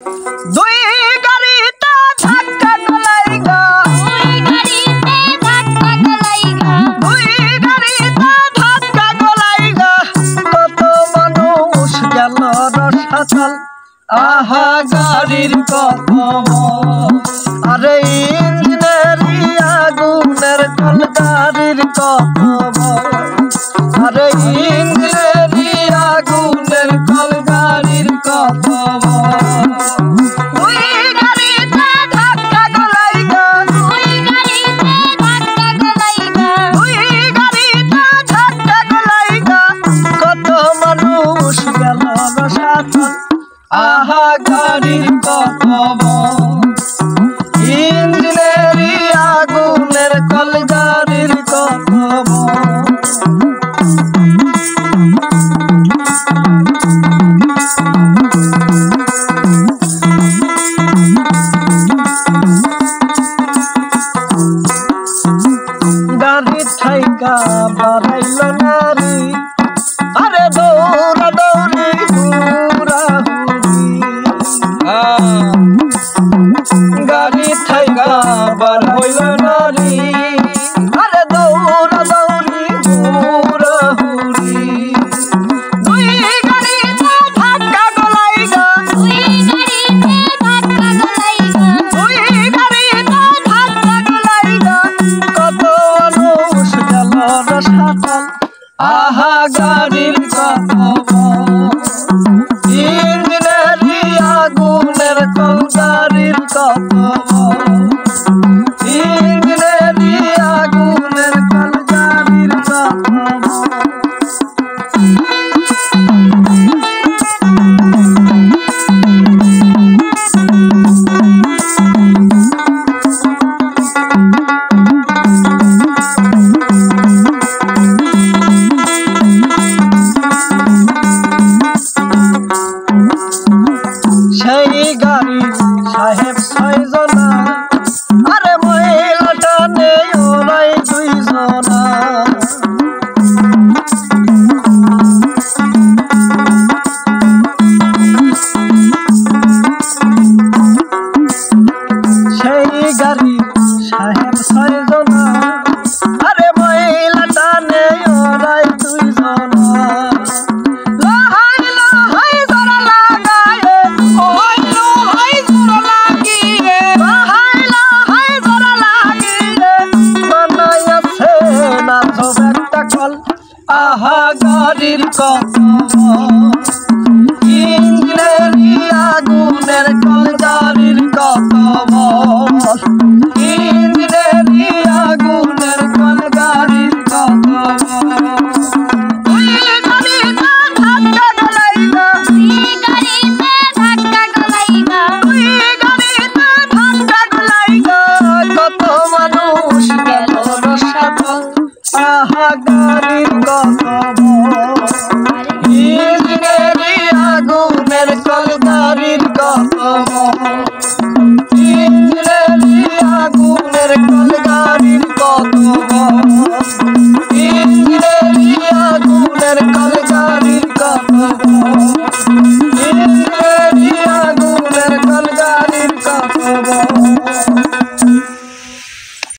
দুই গাড়িতে ধাক্কা গলাইগা, দুই গাড়িতে ধাক্কা গলাইগা, দুই গাড়িতে ধাক্কা গলাইগা, কত মানুষ গেল রসাতল। আহা গাড়ির কত আরে ইঞ্জিনেরি আগুনের কল, গাড়ির কত আরে ইঞ্জিনেরি আগুনের কল, গাড়ির কত দুই গাড়িতে ধাক্কা গলাইগা, দুই গাড়িতে ধাক্কা গলাইগা, দুই গাড়িতে ধাক্কা গলাইগা, কত মানুষ গেল রসাতল। আহা গাড়ির কত ইঞ্জিনেরি আগুনের কল, গাড়ির কত গাড়ি ঠাইকা বাড়াইল নারী, আরে দৌড়া দৌড়ি গাড়ি ঠাইকা বার হইল নারী, আরে দৌড়া দৌড়ি হুড়াহুড়ি, দুই গাড়িতে ধাক্কা গলাইগা, দুই গাড়িতে ধাক্কা গলাইগা, দুই গাড়িতে ধাক্কা গলাইগা, কত মানুষ গেল রসাতল। আহা গাড়ির কত ইঞ্জিনেরি আগুনের কল, গাড়ির কত ইঞ্জিনেরি আগুনের কল, গাড়ির কত সেই গাড়ি সাহেব ছয়জনা, আরে মহিলাটা নেই ওরাই দুইজনা, সেই গাড়ি সাহেব ছয়জনা, আরে মহিলাটা নেই ওরাই দুইজনা, আহা গাড়ির কত ইঞ্জিনেরি আগুনের কল, গাড়ির কত ইঞ্জিনেরি আগুনের কল, গাড়ির কত দুই গাড়িতে ধাক্কা গলাইগা, দুই গাড়িতে ধাক্কা গলাইগা, দুই গাড়িতে ধাক্কা গলাইগা, কত মানুষ গেল রসাতল। আহা গাড়ির কত ইঞ্জিনেরি আগুনের কল, গাড়ির কত ইঞ্জিনেরি আগুনের কল, গাড়ির কত